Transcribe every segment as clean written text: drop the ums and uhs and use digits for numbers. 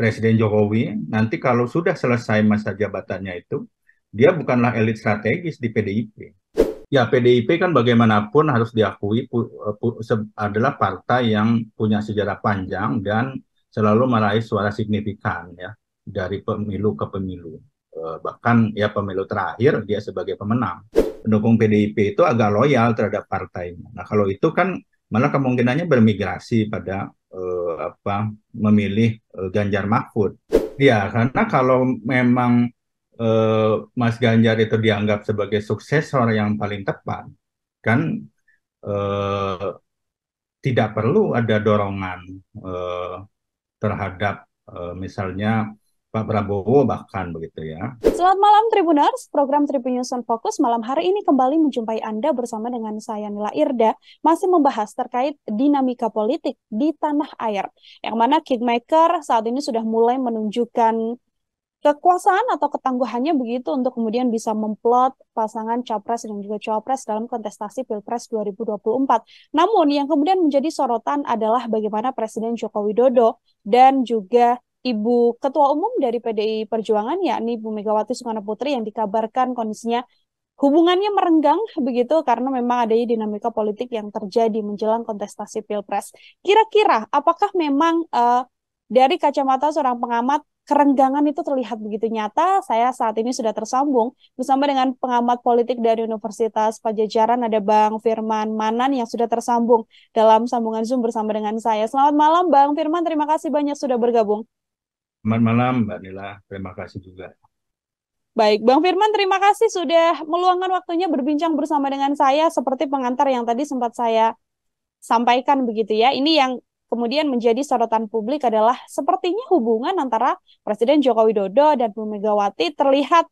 Presiden Jokowi nanti kalau sudah selesai masa jabatannya itu, dia bukanlah elit strategis di PDIP. Ya, PDIP kan bagaimanapun harus diakui adalah partai yang punya sejarah panjang dan selalu meraih suara signifikan ya dari pemilu ke pemilu. Bahkan ya pemilu terakhir dia sebagai pemenang. Pendukung PDIP itu agak loyal terhadap partainya. Nah, kalau itu kan malah kemungkinannya bermigrasi pada memilih Ganjar Mahfud. Ya, karena kalau memang Mas Ganjar itu dianggap sebagai suksesor yang paling tepat, kan eh, tidak perlu ada dorongan eh, terhadap misalnya Pak Prabowo bahkan begitu ya. Selamat malam Tribuners, program Tribun on Fokus malam hari ini kembali menjumpai Anda bersama dengan saya Nila Irda, masih membahas terkait dinamika politik di tanah air, yang mana Kingmaker saat ini sudah mulai menunjukkan kekuasaan atau ketangguhannya begitu untuk kemudian bisa memplot pasangan capres dan juga cawapres dalam kontestasi Pilpres 2024. Namun yang kemudian menjadi sorotan adalah bagaimana Presiden Joko Widodo dan juga Ibu Ketua Umum dari PDI Perjuangan yakni Bu Megawati Soekarno Putri yang dikabarkan kondisinya hubungannya merenggang begitu karena memang adanya dinamika politik yang terjadi menjelang kontestasi Pilpres. Kira-kira apakah memang dari kacamata seorang pengamat kerenggangan itu terlihat begitu nyata? Saya saat ini sudah tersambung bersama dengan pengamat politik dari Universitas Pajajaran, ada Bang Firman Manan yang sudah tersambung dalam sambungan Zoom bersama dengan saya. Selamat malam Bang Firman, terima kasih banyak sudah bergabung. Selamat malam Mbak Nila, terima kasih juga. Baik, Bang Firman, terima kasih sudah meluangkan waktunya berbincang bersama dengan saya seperti pengantar yang tadi sempat saya sampaikan begitu ya. Ini yang kemudian menjadi sorotan publik adalah sepertinya hubungan antara Presiden Joko Widodo dan Bu Megawati terlihat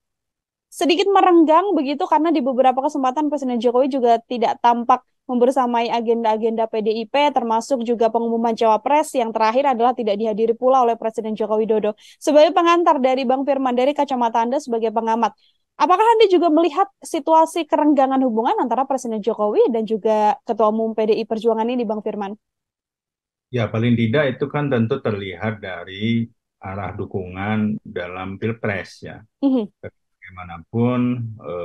sedikit merenggang begitu karena di beberapa kesempatan Presiden Jokowi juga tidak tampak membersamai agenda-agenda PDIP termasuk juga pengumuman cawapres yang terakhir adalah tidak dihadiri pula oleh Presiden Joko Widodo. Sebagai pengantar dari Bang Firman dari kacamata Anda sebagai pengamat, apakah Anda juga melihat situasi kerenggangan hubungan antara Presiden Jokowi dan juga Ketua Umum PDI Perjuangan ini Bang Firman? Ya, paling tidak itu kan tentu terlihat dari arah dukungan dalam Pilpres ya. Mhm. Bagaimanapun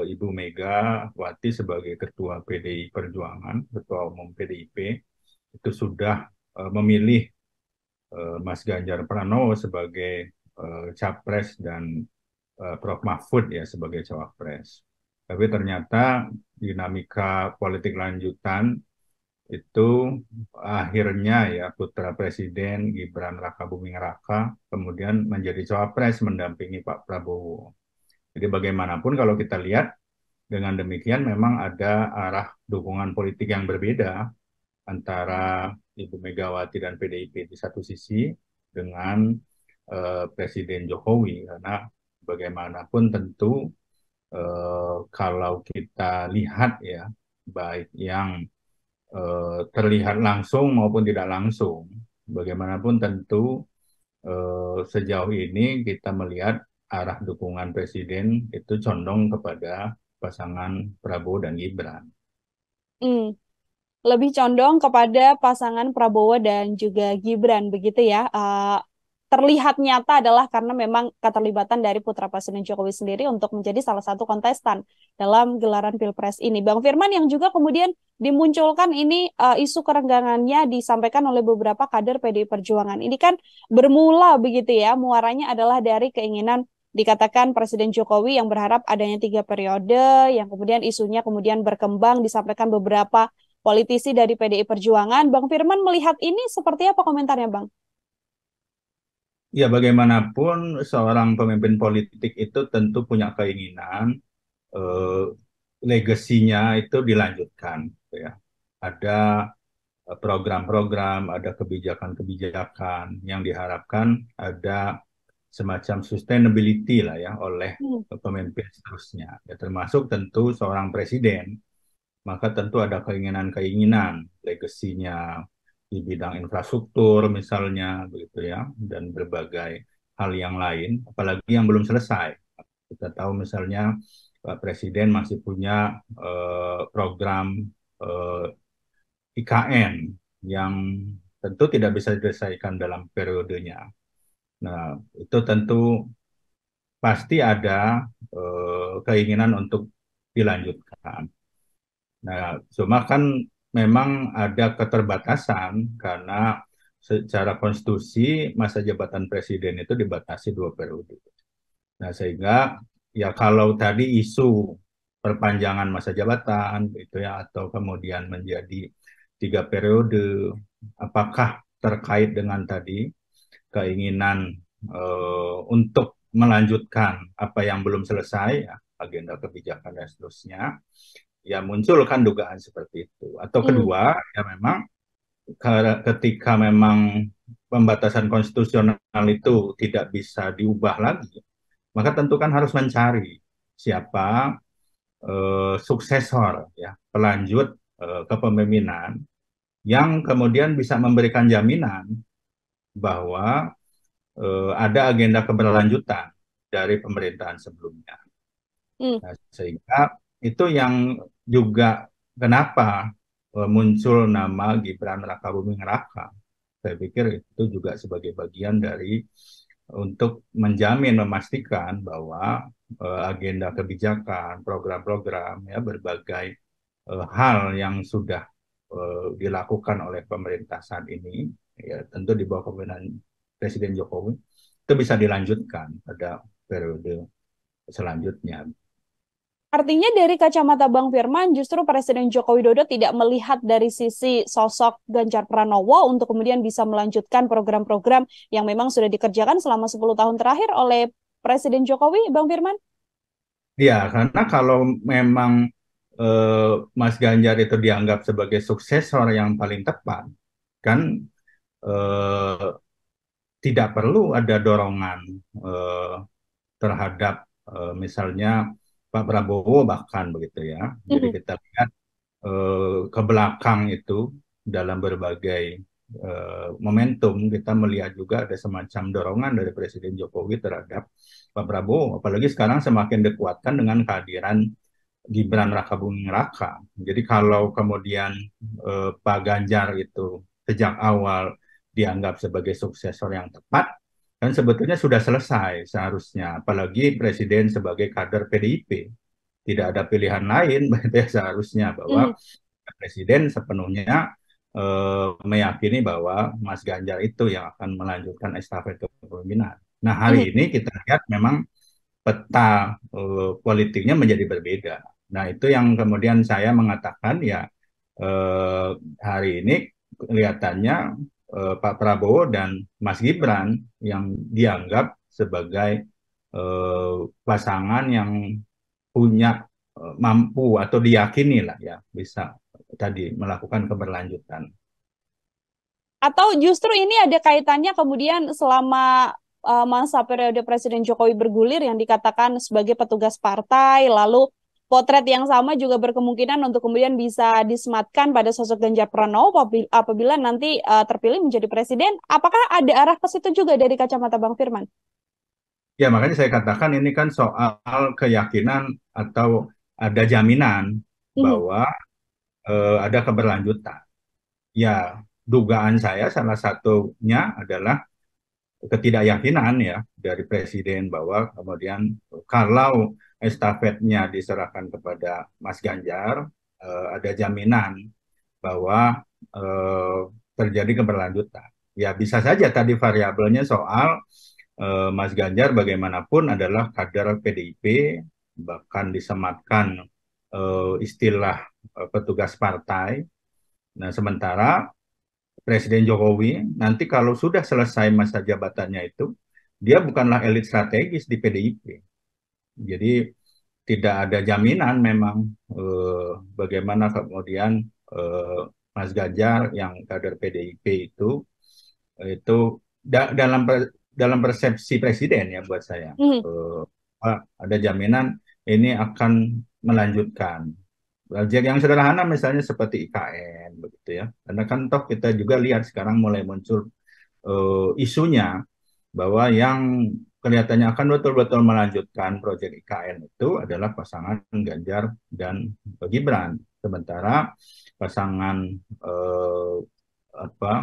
Ibu Megawati sebagai Ketua PDI Perjuangan, Ketua Umum PDIP, itu sudah memilih Mas Ganjar Pranowo sebagai Capres dan Prof. Mahfud ya sebagai Cawapres. Tapi ternyata dinamika politik lanjutan itu akhirnya ya putra Presiden Gibran Rakabuming Raka kemudian menjadi Cawapres mendampingi Pak Prabowo. Jadi bagaimanapun kalau kita lihat dengan demikian memang ada arah dukungan politik yang berbeda antara Ibu Megawati dan PDIP di satu sisi dengan Presiden Jokowi karena bagaimanapun tentu kalau kita lihat ya baik yang terlihat langsung maupun tidak langsung bagaimanapun tentu sejauh ini kita melihat arah dukungan Presiden itu condong kepada pasangan Prabowo dan Gibran. Hmm. Lebih condong kepada pasangan Prabowo dan juga Gibran begitu ya. Terlihat nyata adalah karena memang keterlibatan dari putra Presiden Jokowi sendiri untuk menjadi salah satu kontestan dalam gelaran Pilpres ini. Bang Firman yang juga kemudian dimunculkan ini isu kerenggangannya disampaikan oleh beberapa kader PDI Perjuangan. Ini kan bermula begitu ya, muaranya adalah dari keinginan dikatakan Presiden Jokowi yang berharap adanya 3 periode, yang kemudian isunya kemudian berkembang, disampaikan beberapa politisi dari PDI Perjuangan. Bang Firman melihat ini seperti apa komentarnya, Bang? Ya, bagaimanapun seorang pemimpin politik itu tentu punya keinginan eh, legasinya itu dilanjutkan, gitu ya. Ada program-program, ada kebijakan-kebijakan yang diharapkan ada semacam sustainability lah ya oleh Hmm. pemimpin seterusnya. Ya, termasuk tentu seorang presiden, maka tentu ada keinginan-keinginan legasinya di bidang infrastruktur misalnya begitu ya dan berbagai hal yang lain apalagi yang belum selesai. Kita tahu misalnya Pak Presiden masih punya program eh, IKN yang tentu tidak bisa diselesaikan dalam periodenya. Nah, itu tentu pasti ada keinginan untuk dilanjutkan. Nah, cuma kan memang ada keterbatasan karena secara konstitusi masa jabatan presiden itu dibatasi 2 periode. Nah, sehingga ya kalau tadi isu perpanjangan masa jabatan itu ya atau kemudian menjadi 3 periode, apakah terkait dengan tadi keinginan untuk melanjutkan apa yang belum selesai, ya, agenda kebijakan dan seterusnya, ya muncul kan dugaan seperti itu. Atau Hmm. kedua, ya memang ketika memang pembatasan konstitusional itu tidak bisa diubah lagi, maka tentu kan harus mencari siapa suksesor, ya, pelanjut kepemimpinan yang kemudian bisa memberikan jaminan bahwa ada agenda keberlanjutan dari pemerintahan sebelumnya. Hmm. Nah, sehingga itu yang juga kenapa muncul nama Gibran Rakabuming Raka. Saya pikir itu juga sebagai bagian dari untuk menjamin, memastikan bahwa agenda kebijakan, program-program, ya berbagai hal yang sudah dilakukan oleh pemerintah saat ini, ya tentu di bawah kepemimpinan Presiden Jokowi, itu bisa dilanjutkan pada periode selanjutnya. Artinya dari kacamata Bang Firman, justru Presiden Joko Widodo tidak melihat dari sisi sosok Ganjar Pranowo untuk kemudian bisa melanjutkan program-program yang memang sudah dikerjakan selama 10 tahun terakhir oleh Presiden Jokowi, Bang Firman? Ya, karena kalau memang Mas Ganjar itu dianggap sebagai suksesor yang paling tepat, kan eh, tidak perlu ada dorongan eh, terhadap misalnya Pak Prabowo bahkan begitu ya. Jadi Mhm. kita lihat ke belakang itu dalam berbagai momentum kita melihat juga ada semacam dorongan dari Presiden Jokowi terhadap Pak Prabowo. Apalagi sekarang semakin dikuatkan dengan kehadiran Gibran Rakabuming Raka. Jadi kalau kemudian Pak Ganjar itu sejak awal dianggap sebagai suksesor yang tepat, kan sebetulnya sudah selesai seharusnya. Apalagi Presiden sebagai kader PDIP. Tidak ada pilihan lain, berarti seharusnya bahwa Mhm. Presiden sepenuhnya meyakini bahwa Mas Ganjar itu yang akan melanjutkan estafet kepemimpinan. Nah, Mhm. hari ini kita lihat memang peta politiknya menjadi berbeda. Nah, itu yang kemudian saya mengatakan ya eh, hari ini kelihatannya Pak Prabowo dan Mas Gibran yang dianggap sebagai pasangan yang punya mampu atau diyakini lah ya bisa tadi melakukan keberlanjutan. Atau justru ini ada kaitannya kemudian selama masa periode Presiden Jokowi bergulir yang dikatakan sebagai petugas partai, lalu potret yang sama juga berkemungkinan untuk kemudian bisa disematkan pada sosok Ganjar Pranowo apabila nanti terpilih menjadi presiden. Apakah ada arah ke situ juga dari kacamata Bang Firman? Ya makanya saya katakan ini kan soal keyakinan atau ada jaminan Mhm. bahwa ada keberlanjutan. Ya dugaan saya salah satunya adalah ketidakyakinan ya dari presiden bahwa kemudian kalau estafetnya diserahkan kepada Mas Ganjar, ada jaminan bahwa terjadi keberlanjutan. Ya bisa saja tadi variabelnya soal Mas Ganjar bagaimanapun adalah kader PDIP, bahkan disematkan istilah petugas partai. Nah, sementara Presiden Jokowi nanti kalau sudah selesai masa jabatannya itu, dia bukanlah elit strategis di PDIP. Jadi tidak ada jaminan memang bagaimana kemudian eh, Mas Ganjar yang kader PDIP itu dalam persepsi presiden ya buat saya Mhm. eh, ada jaminan ini akan melanjutkan proyek yang sederhana misalnya seperti IKN begitu ya. Karena kan toh kita juga lihat sekarang mulai muncul isunya bahwa yang kelihatannya akan betul-betul melanjutkan proyek IKN itu adalah pasangan Ganjar dan Gibran. Sementara pasangan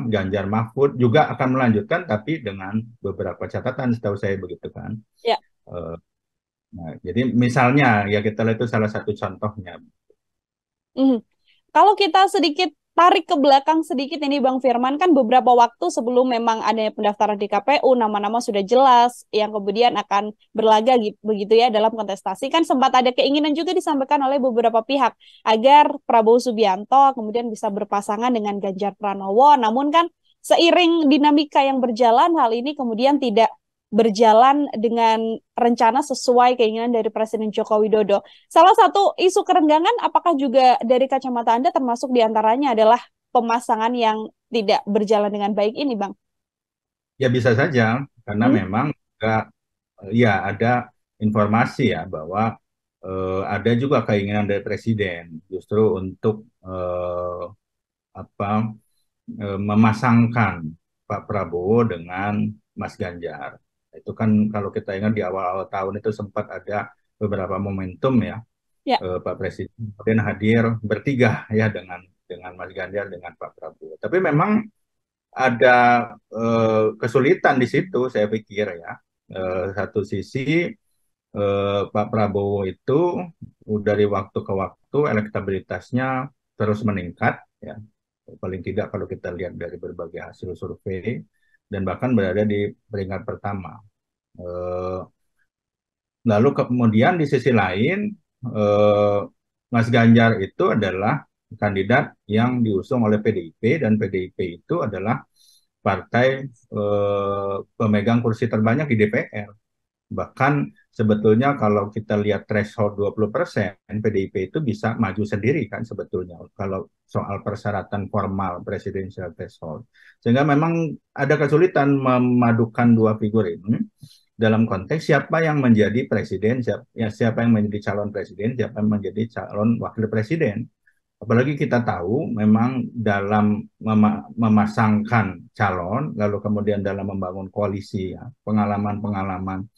Ganjar Mahfud juga akan melanjutkan, tapi dengan beberapa catatan, setahu saya begitu kan. Ya. Eh, nah, jadi misalnya ya kita lihat itu salah satu contohnya. Mhm. Kalau kita sedikit tarik ke belakang sedikit ini Bang Firman, kan beberapa waktu sebelum memang adanya pendaftaran di KPU, nama-nama sudah jelas yang kemudian akan berlaga begitu ya dalam kontestasi, kan sempat ada keinginan juga disampaikan oleh beberapa pihak agar Prabowo Subianto kemudian bisa berpasangan dengan Ganjar Pranowo. Namun kan seiring dinamika yang berjalan, hal ini kemudian tidak berjalan dengan rencana sesuai keinginan dari Presiden Joko Widodo. Salah satu isu kerenggangan apakah juga dari kacamata Anda termasuk diantaranya adalah pemasangan yang tidak berjalan dengan baik ini, Bang? Ya bisa saja, karena Hmm? memang juga ya ada informasi ya bahwa ada juga keinginan dari Presiden justru untuk apa memasangkan Pak Prabowo dengan Mas Ganjar. Itu kan kalau kita ingat di awal-awal tahun itu sempat ada beberapa momentum ya, Ya. Pak Presiden kemudian hadir bertiga ya dengan Mas Ganjar dengan Pak Prabowo. Tapi memang ada kesulitan di situ saya pikir ya. Satu sisi Pak Prabowo itu dari waktu ke waktu elektabilitasnya terus meningkat ya, paling tidak kalau kita lihat dari berbagai hasil survei, dan bahkan berada di peringkat pertama. Eh, Lalu kemudian di sisi lain, eh, Mas Ganjar itu adalah kandidat yang diusung oleh PDIP, dan PDIP itu adalah partai pemegang kursi terbanyak di DPR. Bahkan sebetulnya kalau kita lihat threshold 20%, PDIP itu bisa maju sendiri kan sebetulnya kalau soal persyaratan formal presidensial threshold. Sehingga memang ada kesulitan memadukan dua figur ini dalam konteks siapa yang menjadi presiden, siapa yang menjadi calon presiden, siapa yang menjadi calon wakil presiden. Apalagi kita tahu memang dalam memasangkan calon, lalu kemudian dalam membangun koalisi, ya, pengalaman-pengalaman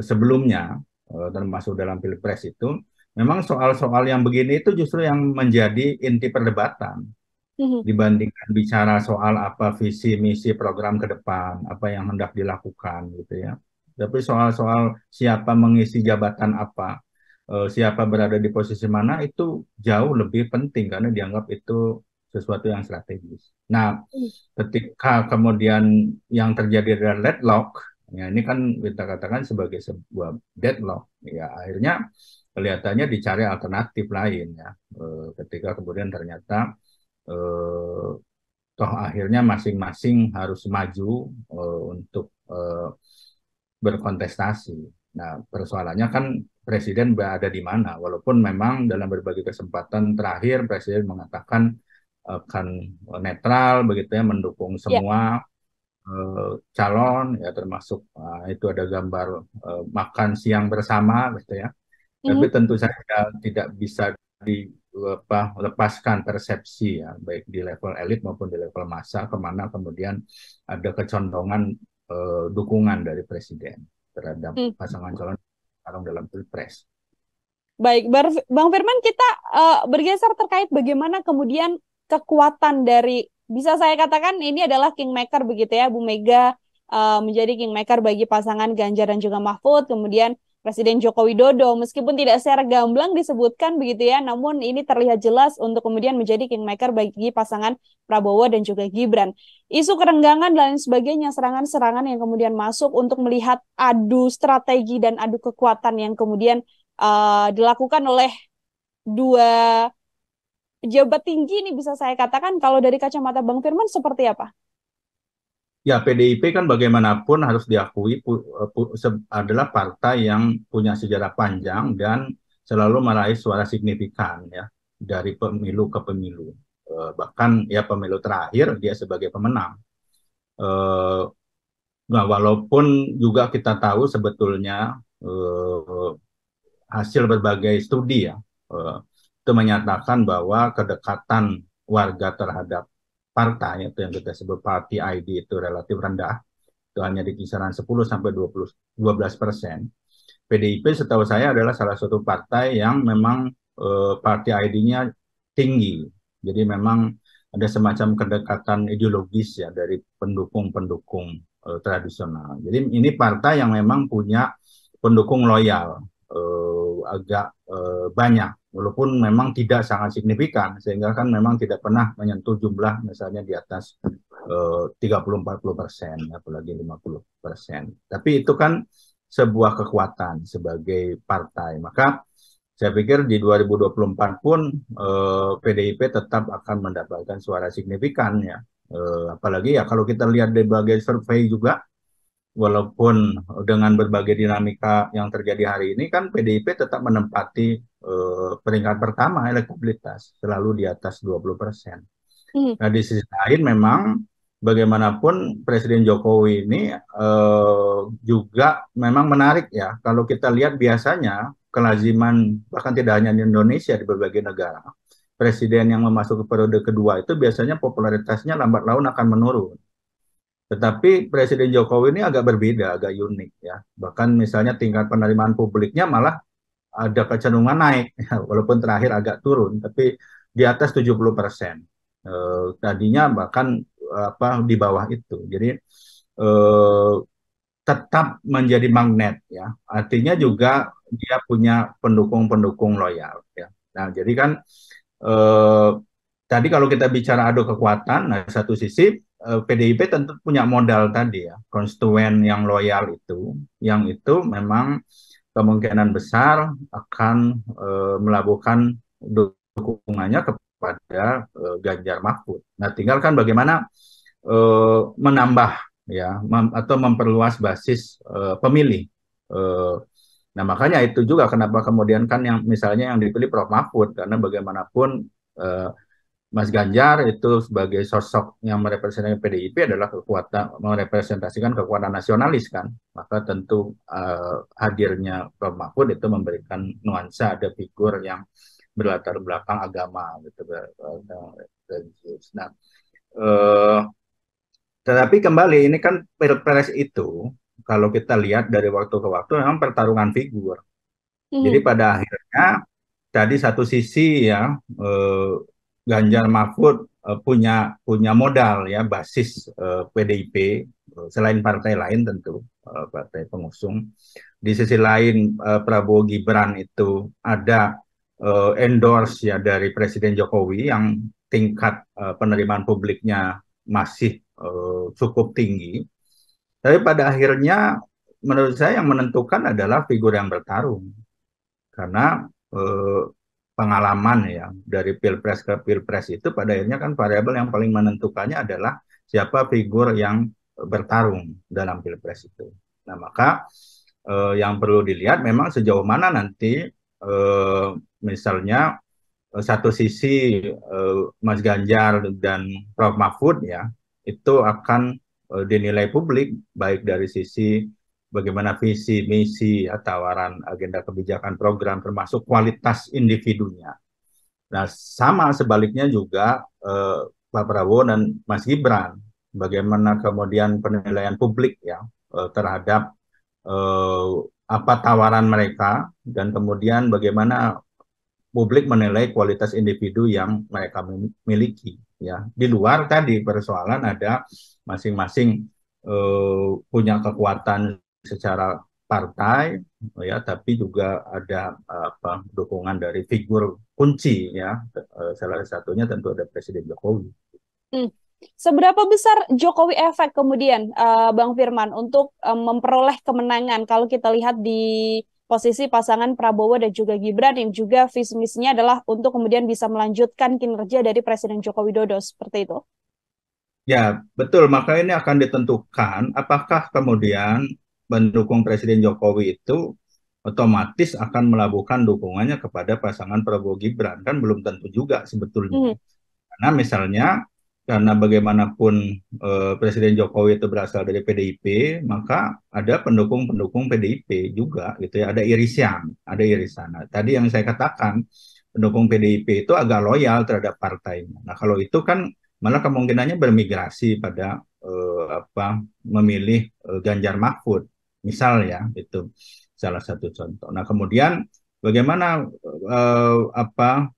sebelumnya, termasuk dalam Pilpres itu, memang soal-soal yang begini itu justru yang menjadi inti perdebatan Mhm. dibandingkan bicara soal apa visi, misi, program ke depan, apa yang hendak dilakukan gitu ya. Tapi soal-soal siapa mengisi jabatan apa, siapa berada di posisi mana itu jauh lebih penting karena dianggap itu sesuatu yang strategis. Nah, ketika kemudian yang terjadi adalah deadlock, ya ini kan kita katakan sebagai sebuah deadlock, ya akhirnya kelihatannya dicari alternatif lain ya. Ketika kemudian ternyata eh, toh akhirnya masing-masing harus maju untuk berkontestasi. Nah, persoalannya kan presiden berada di mana, walaupun memang dalam berbagai kesempatan terakhir presiden mengatakan akan netral begitu ya, mendukung Ya. semua calon ya, termasuk itu ada gambar makan siang bersama gitu ya. Tapi Mhm. tentu saja tidak bisa lepaskan persepsi ya, baik di level elit maupun di level massa, kemana kemudian ada kecondongan dukungan dari presiden terhadap Mhm. pasangan calon dalam pilpres. Baik, Bang Firman, kita bergeser terkait bagaimana kemudian kekuatan dari, bisa saya katakan ini adalah kingmaker begitu ya, Bu Mega menjadi kingmaker bagi pasangan Ganjar dan juga Mahfud, kemudian Presiden Joko Widodo, meskipun tidak secara gamblang disebutkan begitu ya, namun ini terlihat jelas untuk kemudian menjadi kingmaker bagi pasangan Prabowo dan juga Gibran. Isu kerenggangan dan lain sebagainya, serangan-serangan yang kemudian masuk untuk melihat adu strategi dan adu kekuatan yang kemudian dilakukan oleh dua pejabat tinggi ini, bisa saya katakan kalau dari kacamata Bang Firman seperti apa? Ya, PDIP kan bagaimanapun harus diakui adalah partai yang punya sejarah panjang dan selalu meraih suara signifikan ya dari pemilu ke pemilu. Bahkan ya pemilu terakhir dia sebagai pemenang. Eh, Nah, walaupun juga kita tahu sebetulnya hasil berbagai studi ya, eh, itu menyatakan bahwa kedekatan warga terhadap partai, itu yang kita sebut party ID, itu relatif rendah, itu hanya di kisaran 10 sampai 12%. PDIP setahu saya adalah salah satu partai yang memang party ID-nya tinggi. Jadi memang ada semacam kedekatan ideologis ya dari pendukung-pendukung tradisional. Jadi ini partai yang memang punya pendukung loyal agak banyak, walaupun memang tidak sangat signifikan, sehingga kan memang tidak pernah menyentuh jumlah misalnya di atas 30-40%, apalagi 50%. Tapi itu kan sebuah kekuatan sebagai partai. Maka saya pikir di 2024 pun PDIP tetap akan mendapatkan suara signifikan ya. Apalagi ya kalau kita lihat dari berbagai survei juga, walaupun dengan berbagai dinamika yang terjadi hari ini kan PDIP tetap menempati peringkat pertama elektabilitas, selalu di atas 20%. Hmm. Nah di sisi lain memang bagaimanapun Presiden Jokowi ini juga memang menarik ya. Kalau kita lihat biasanya kelaziman bahkan tidak hanya di Indonesia, di berbagai negara, presiden yang memasuki periode kedua itu biasanya popularitasnya lambat laun akan menurun. Tetapi Presiden Jokowi ini agak berbeda, agak unik ya. Bahkan misalnya tingkat penerimaan publiknya malah ada kecenderungan naik, ya, walaupun terakhir agak turun, tapi di atas 70%. Tadinya bahkan di bawah itu. Jadi eh, tetap menjadi magnet ya. Artinya juga dia punya pendukung-pendukung loyal ya. Nah, jadi kan eh, tadi kalau kita bicara adu kekuatan, nah satu sisi PDIP tentu punya modal tadi ya, konstituen yang loyal itu, yang itu memang kemungkinan besar akan melabuhkan dukungannya kepada Ganjar Mahfud. Nah, tinggal kan bagaimana menambah ya atau memperluas basis pemilih. Eh, nah, makanya itu juga kenapa kemudian kan yang misalnya yang dipilih Prof Mahfud, karena bagaimanapun eh, Mas Ganjar itu sebagai sosok yang merepresentasikan PDIP adalah kekuatan merepresentasikan kekuatan nasionalis kan, maka tentu hadirnya Prof Mahfud itu memberikan nuansa ada figur yang berlatar belakang agama gitu. Nah, eh, tetapi kembali ini kan pilpres itu kalau kita lihat dari waktu ke waktu memang pertarungan figur. Jadi Hmm. pada akhirnya tadi satu sisi ya Ganjar Mahfud punya punya modal ya basis PDIP selain partai lain tentu partai pengusung. Di sisi lain Prabowo Gibran itu ada endorse ya dari Presiden Jokowi yang tingkat penerimaan publiknya masih cukup tinggi. Tapi pada akhirnya menurut saya yang menentukan adalah figur yang bertarung karena eh, pengalaman ya dari pilpres ke pilpres itu pada akhirnya kan variabel yang paling menentukannya adalah siapa figur yang bertarung dalam pilpres itu. Nah maka yang perlu dilihat memang sejauh mana nanti misalnya satu sisi Mas Ganjar dan Prof Mahfud ya itu akan dinilai publik baik dari sisi bagaimana visi, misi, tawaran agenda kebijakan program termasuk kualitas individunya. Nah, sama sebaliknya juga Pak Prabowo dan Mas Gibran, bagaimana kemudian penilaian publik ya terhadap eh, apa tawaran mereka dan kemudian bagaimana publik menilai kualitas individu yang mereka miliki ya. Di luar tadi persoalan ada masing-masing punya kekuatan secara partai ya, tapi juga ada apa dukungan dari figur kunci ya. Salah satunya tentu ada Presiden Jokowi. Hmm. Seberapa besar Jokowi efek kemudian, Bang Firman, untuk memperoleh kemenangan kalau kita lihat di posisi pasangan Prabowo dan juga Gibran yang juga visi misinya adalah untuk kemudian bisa melanjutkan kinerja dari Presiden Joko Widodo seperti itu? Ya, betul. Maka ini akan ditentukan apakah kemudian pendukung Presiden Jokowi itu otomatis akan melabuhkan dukungannya kepada pasangan Prabowo Gibran. Kan belum tentu juga sebetulnya. Hmm. Karena misalnya, karena bagaimanapun Presiden Jokowi itu berasal dari PDIP, maka ada pendukung-pendukung PDIP juga gitu ya. Ada irisan. Nah, tadi yang saya katakan, pendukung PDIP itu agak loyal terhadap partainya. Nah, kalau itu kan malah kemungkinannya bermigrasi pada memilih Ganjar Mahfud misal ya itu salah satu contoh. Nah kemudian bagaimana eh, apa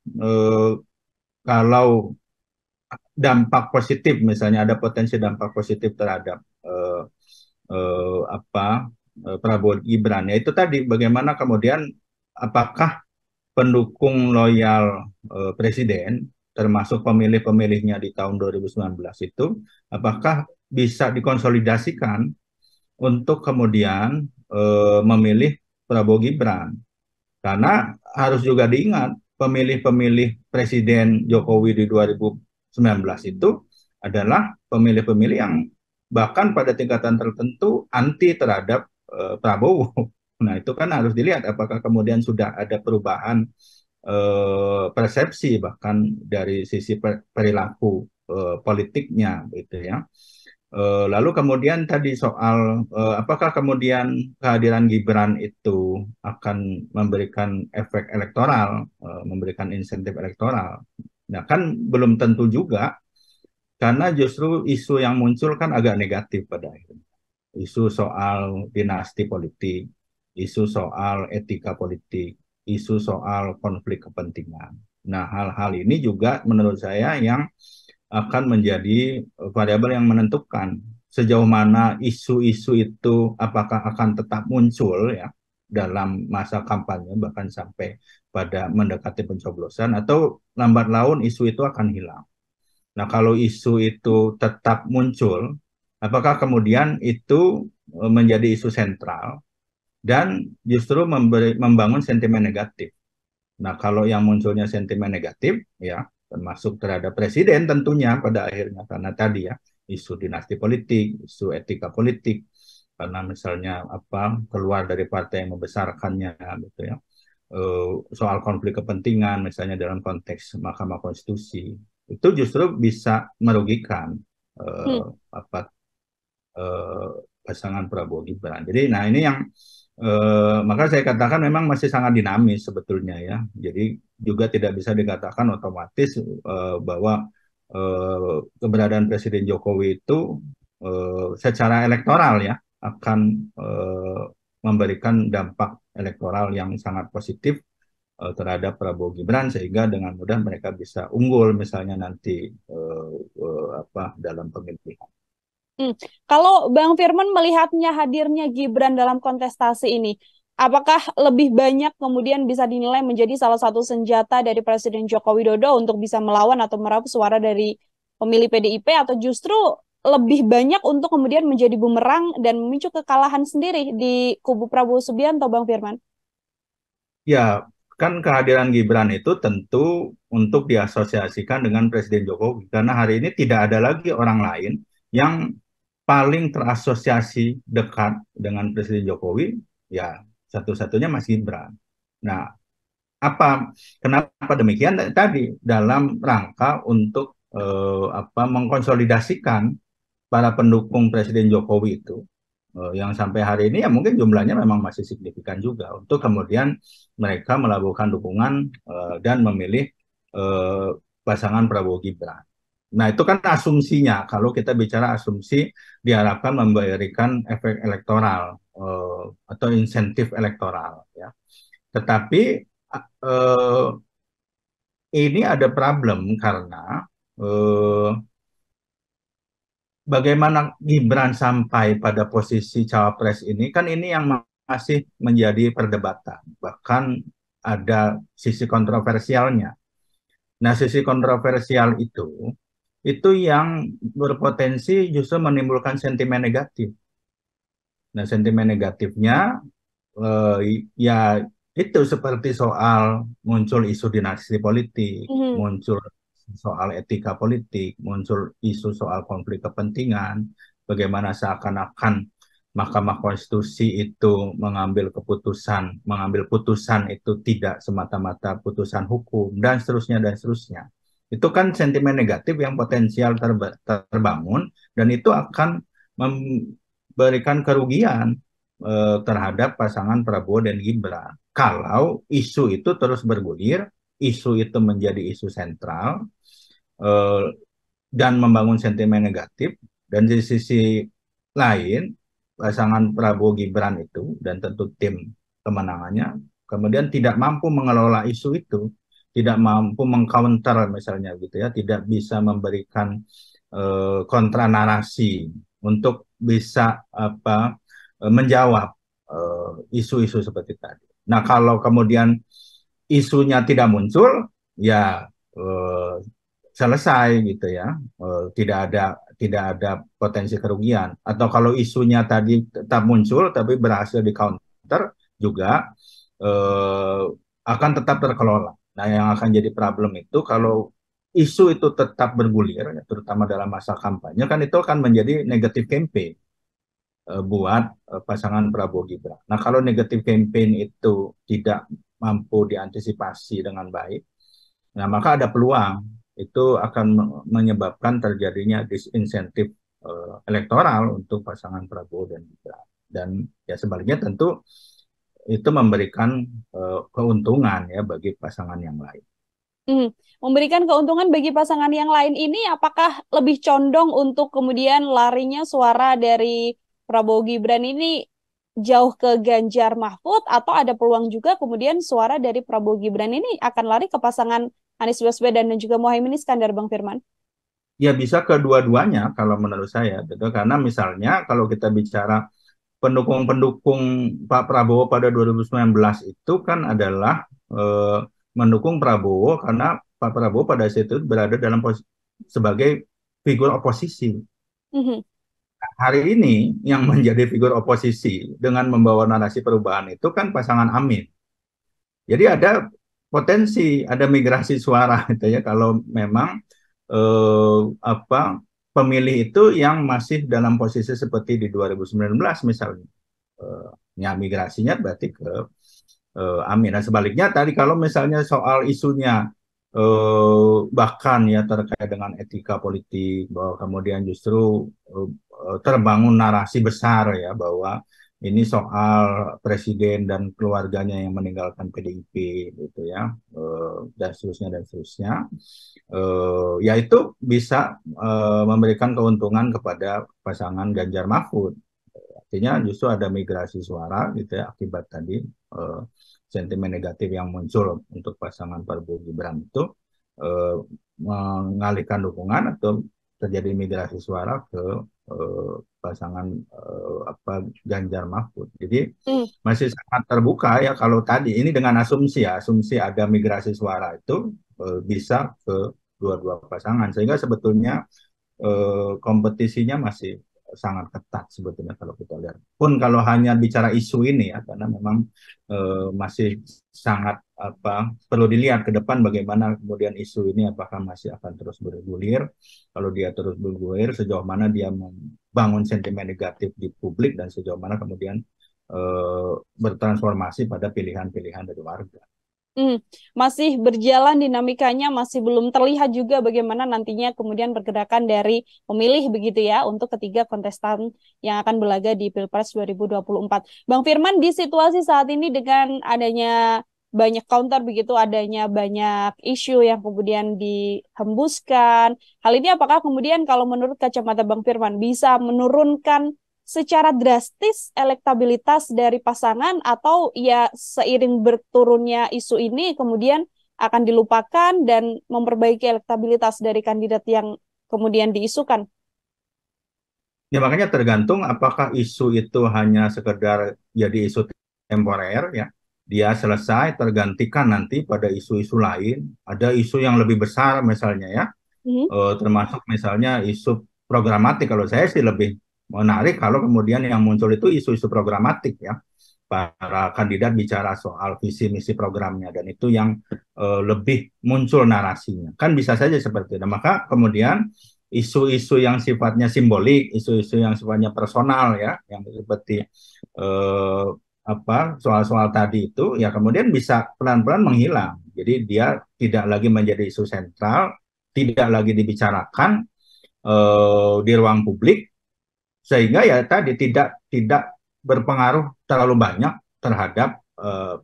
kalau dampak positif, misalnya ada potensi dampak positif terhadap Prabowo Gibran. Ya itu tadi bagaimana kemudian apakah pendukung loyal presiden termasuk pemilih-pemilihnya di tahun 2019 itu apakah bisa dikonsolidasikan untuk kemudian memilih Prabowo Gibran. Karena harus juga diingat pemilih-pemilih Presiden Jokowi di 2019 itu adalah pemilih-pemilih yang bahkan pada tingkatan tertentu anti terhadap Prabowo. Nah, itu kan harus dilihat apakah kemudian sudah ada perubahan persepsi bahkan dari sisi perilaku politiknya gitu ya. Lalu kemudian tadi soal apakah kemudian kehadiran Gibran itu akan memberikan efek elektoral, memberikan insentif elektoral. Nah, kan belum tentu juga karena justru isu yang muncul kan agak negatif pada akhirnya. Isu soal dinasti politik, isu soal etika politik, isu soal konflik kepentingan. Nah, hal-hal ini juga menurut saya yang akan menjadi variabel yang menentukan sejauh mana isu-isu itu apakah akan tetap muncul ya dalam masa kampanye bahkan sampai pada mendekati pencoblosan atau lambat laun isu itu akan hilang. Nah, kalau isu itu tetap muncul, apakah kemudian itu menjadi isu sentral dan justru membangun sentimen negatif. Nah, kalau yang munculnya sentimen negatif, ya, termasuk terhadap presiden tentunya pada akhirnya, karena tadi ya, isu dinasti politik, isu etika politik, karena misalnya keluar dari partai yang membesarkannya, gitu ya. Soal konflik kepentingan, misalnya dalam konteks Mahkamah Konstitusi, itu justru bisa merugikan Hmm. eh, apa eh, pasangan Prabowo Gibran. Jadi, nah ini yang maka saya katakan memang masih sangat dinamis sebetulnya ya. Jadi juga tidak bisa dikatakan otomatis bahwa keberadaan Presiden Jokowi itu secara elektoral ya akan memberikan dampak elektoral yang sangat positif terhadap Prabowo Gibran sehingga dengan mudah mereka bisa unggul misalnya nanti dalam pemilihan. Hmm. Kalau Bang Firman melihatnya hadirnya Gibran dalam kontestasi ini, apakah lebih banyak kemudian bisa dinilai menjadi salah satu senjata dari Presiden Joko Widodo untuk bisa melawan atau meraup suara dari pemilih PDIP atau justru lebih banyak untuk kemudian menjadi bumerang dan memicu kekalahan sendiri di kubu Prabowo Subianto, Bang Firman? Ya, kan kehadiran Gibran itu tentu untuk diasosiasikan dengan Presiden Jokowi. Karena hari ini tidak ada lagi orang lain yang paling terasosiasi dekat dengan Presiden Jokowi, ya satu-satunya Mas Gibran. Nah, kenapa demikian? Tadi dalam rangka untuk mengkonsolidasikan para pendukung Presiden Jokowi itu yang sampai hari ini ya mungkin jumlahnya memang masih signifikan juga untuk kemudian mereka melakukan dukungan dan memilih eh, pasangan Prabowo Gibran. Nah, itu kan asumsinya. Kalau kita bicara asumsi diharapkan memberikan efek elektoral atau insentif elektoral ya. Tetapi eh, ini ada problem karena eh, bagaimana Gibran sampai pada posisi cawapres ini kan ini yang masih menjadi perdebatan. Bahkan ada sisi kontroversialnya. Nah, sisi kontroversial itu yang berpotensi justru menimbulkan sentimen negatif. Nah, sentimen negatifnya ya itu seperti soal muncul isu dinasti politik, Mhm. muncul soal etika politik, muncul isu soal konflik kepentingan, bagaimana seakan-akan Mahkamah Konstitusi itu mengambil putusan itu tidak semata-mata putusan hukum dan seterusnya dan seterusnya. Itu kan sentimen negatif yang potensial terbangun dan itu akan memberikan kerugian terhadap pasangan Prabowo dan Gibran. Kalau isu itu terus bergulir, isu itu menjadi isu sentral eh, dan membangun sentimen negatif, dan di sisi lain pasangan Prabowo Gibran itu dan tentu tim kemenangannya kemudian tidak mampu mengelola isu itu, tidak mampu mengcounter misalnya gitu ya, tidak bisa memberikan kontra narasi untuk bisa menjawab isu-isu seperti tadi. Nah, kalau kemudian isunya tidak muncul, ya eh, selesai gitu ya. Tidak ada potensi kerugian. Atau kalau isunya tadi tetap muncul tapi berhasil di counter juga eh, akan tetap terkelola. Nah, yang akan jadi problem itu kalau isu itu tetap bergulir, ya, terutama dalam masa kampanye, kan itu akan menjadi negatif campaign buat pasangan Prabowo Gibran. Nah, kalau negatif campaign itu tidak mampu diantisipasi dengan baik, nah maka ada peluang itu akan menyebabkan terjadinya disinsentif elektoral untuk pasangan Prabowo dan Gibran. Dan ya sebaliknya tentu itu memberikan keuntungan ya bagi pasangan yang lain. Memberikan keuntungan bagi pasangan yang lain ini apakah lebih condong untuk kemudian larinya suara dari Prabowo Gibran ini jauh ke Ganjar Mahfud atau ada peluang juga kemudian suara dari Prabowo Gibran ini akan lari ke pasangan Anies Baswedan dan juga Muhaimin Iskandar, Bang Firman? Ya bisa kedua-duanya kalau menurut saya, gitu. Karena misalnya kalau kita bicara pendukung-pendukung Pak Prabowo pada 2019 itu kan adalah mendukung Prabowo karena Pak Prabowo pada saat itu berada dalam sebagai figur oposisi. Mhm. Hari ini yang menjadi figur oposisi dengan membawa narasi perubahan itu kan pasangan Amin. Jadi ada potensi, ada migrasi suara gitu ya kalau memang pemilih itu yang masih dalam posisi seperti di 2019 misalnya. Ya migrasinya berarti ke Amin. Nah sebaliknya tadi kalau misalnya soal isunya bahkan ya terkait dengan etika politik bahwa kemudian justru terbangun narasi besar ya bahwa ini soal presiden dan keluarganya yang meninggalkan PDIP gitu ya dan seterusnya ya itu bisa memberikan keuntungan kepada pasangan Ganjar Mahfud. Artinya justru ada migrasi suara gitu ya akibat tadi sentimen negatif yang muncul untuk pasangan Prabowo Gibran itu mengalihkan dukungan atau terjadi migrasi suara ke pasangan Ganjar Mahfud. Jadi masih sangat terbuka ya kalau tadi ini dengan asumsi ada migrasi suara itu bisa ke dua-dua pasangan sehingga sebetulnya kompetisinya masih sangat ketat sebetulnya kalau kita lihat. Pun kalau hanya bicara isu ini ya, karena memang masih sangat perlu dilihat ke depan bagaimana kemudian isu ini apakah masih akan terus bergulir. Kalau dia terus bergulir, sejauh mana dia membangun sentimen negatif di publik dan sejauh mana kemudian bertransformasi pada pilihan-pilihan dari warga. Masih berjalan dinamikanya, masih belum terlihat juga bagaimana nantinya kemudian pergerakan dari pemilih begitu ya untuk ketiga kontestan yang akan berlaga di Pilpres 2024. Bang Firman, di situasi saat ini dengan adanya banyak counter begitu, adanya banyak isu yang kemudian dihembuskan, hal ini apakah kemudian kalau menurut kacamata Bang Firman bisa menurunkan secara drastis elektabilitas dari pasangan atau ya seiring berturunnya isu ini kemudian akan dilupakan dan memperbaiki elektabilitas dari kandidat yang kemudian diisukan? Ya makanya tergantung apakah isu itu hanya sekedar jadi isu temporer ya. Dia selesai tergantikan nanti pada isu-isu lain. Ada isu yang lebih besar misalnya ya. Termasuk misalnya isu programatik. Kalau saya sih lebih menarik kalau kemudian yang muncul itu isu-isu programatik ya. Para kandidat bicara soal visi misi programnya dan itu yang lebih muncul narasinya. Kan bisa saja seperti itu. Maka kemudian isu-isu yang sifatnya simbolik, isu-isu yang sifatnya personal ya, yang seperti soal-soal tadi itu ya kemudian bisa pelan-pelan menghilang. Jadi dia tidak lagi menjadi isu sentral, tidak lagi dibicarakan di ruang publik sehingga ya tadi tidak berpengaruh terlalu banyak terhadap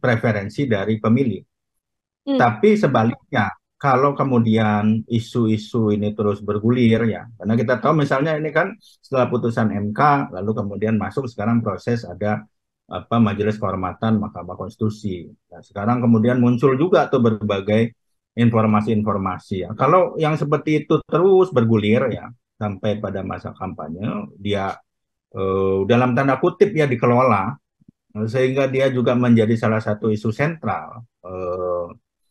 preferensi dari pemilih. Tapi sebaliknya, kalau kemudian isu-isu ini terus bergulir ya, karena kita tahu misalnya ini kan setelah putusan MK, lalu kemudian masuk sekarang proses ada Majelis Kehormatan Mahkamah Konstitusi. Nah, sekarang kemudian muncul juga tuh berbagai informasi-informasi ya. Kalau yang seperti itu terus bergulir ya sampai pada masa kampanye, dia dalam tanda kutip ya dikelola, sehingga dia juga menjadi salah satu isu sentral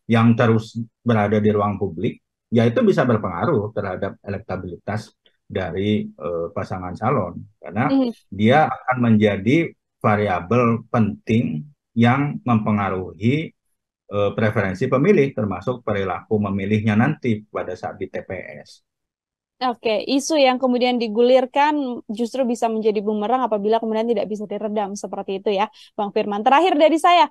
yang terus berada di ruang publik, ya itu bisa berpengaruh terhadap elektabilitas dari pasangan calon, karena dia akan menjadi variabel penting yang mempengaruhi preferensi pemilih, termasuk perilaku memilihnya nanti pada saat di TPS. Oke, isu yang kemudian digulirkan justru bisa menjadi bumerang apabila kemudian tidak bisa diredam seperti itu ya, Bang Firman. Terakhir dari saya,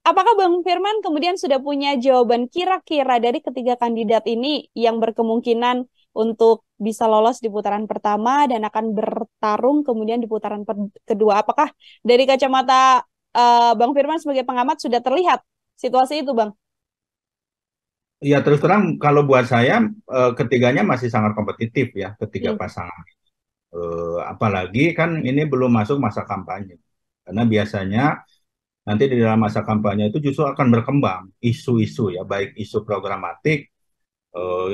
apakah Bang Firman kemudian sudah punya jawaban kira-kira dari ketiga kandidat ini yang berkemungkinan untuk bisa lolos di putaran pertama dan akan bertarung kemudian di putaran kedua? Apakah dari kacamata Bang Firman sebagai pengamat sudah terlihat situasi itu, Bang? Ya terus terang kalau buat saya ketiganya masih sangat kompetitif ya, ketiga pasangan. Apalagi kan ini belum masuk masa kampanye. Karena biasanya nanti di dalam masa kampanye itu justru akan berkembang isu-isu ya, baik isu programatik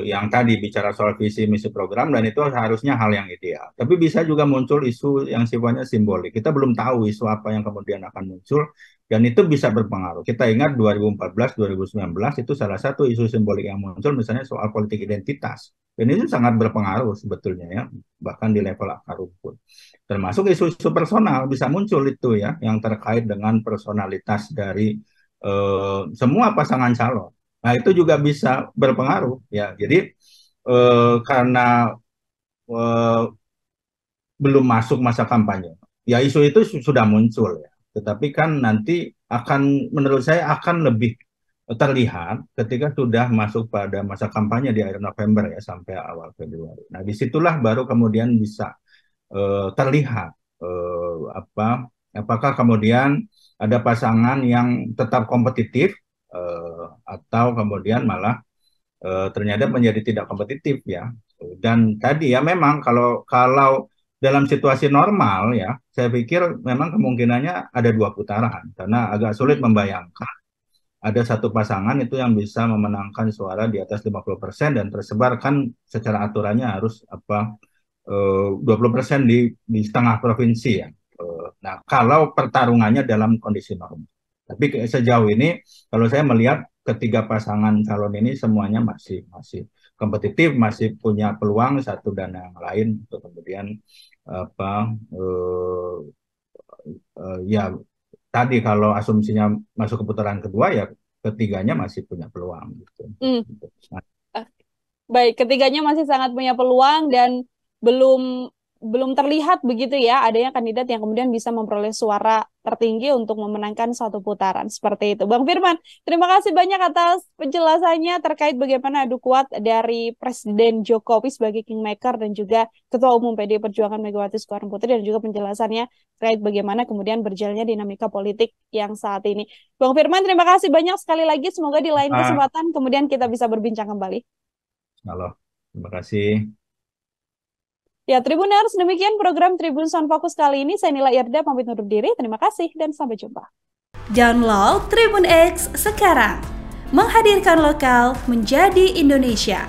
yang tadi bicara soal visi misi program, dan itu harusnya hal yang ideal. Tapi bisa juga muncul isu yang sifatnya simbolik. Kita belum tahu isu apa yang kemudian akan muncul, dan itu bisa berpengaruh. Kita ingat 2014, 2019 itu salah satu isu simbolik yang muncul, misalnya soal politik identitas. Dan itu sangat berpengaruh sebetulnya ya, bahkan di level akar rumput. Termasuk isu-isu personal bisa muncul itu ya, yang terkait dengan personalitas dari semua pasangan calon. Nah, itu juga bisa berpengaruh ya. Jadi karena eh, belum masuk masa kampanye, ya isu itu sudah muncul ya. Tetapi kan nanti akan, menurut saya akan lebih terlihat ketika sudah masuk pada masa kampanye di akhir November ya sampai awal Februari. Nah, disitulah baru kemudian bisa terlihat apakah kemudian ada pasangan yang tetap kompetitif atau kemudian malah ternyata menjadi tidak kompetitif ya. Dan tadi ya memang kalau dalam situasi normal ya, saya pikir memang kemungkinannya ada dua putaran, karena agak sulit membayangkan ada satu pasangan itu yang bisa memenangkan suara di atas 50% dan tersebar, kan secara aturannya harus 20% di setengah provinsi ya. Nah, kalau pertarungannya dalam kondisi normal. Tapi sejauh ini kalau saya melihat ketiga pasangan calon ini semuanya masih kompetitif, masih punya peluang satu dan yang lain untuk kemudian apa ya tadi kalau asumsinya masuk ke putaran kedua ya ketiganya masih punya peluang gitu. Nah, Baik, ketiganya masih sangat punya peluang dan belum belum terlihat begitu ya adanya kandidat yang kemudian bisa memperoleh suara tertinggi untuk memenangkan satu putaran seperti itu. Bang Firman, terima kasih banyak atas penjelasannya terkait bagaimana adu kuat dari Presiden Jokowi sebagai kingmaker dan juga Ketua Umum PDI Perjuangan Megawati Soekarno Putri, dan juga penjelasannya terkait bagaimana kemudian berjalannya dinamika politik yang saat ini. Bang Firman, terima kasih banyak sekali lagi. Semoga di lain kesempatan kemudian kita bisa berbincang kembali. halo, terima kasih. Ya, Tribuners, demikian program Tribun Sound Fokus kali ini. Saya Nila Irda, pamit undur diri. Terima kasih dan sampai jumpa. Download Tribun X sekarang. Menghadirkan lokal menjadi Indonesia.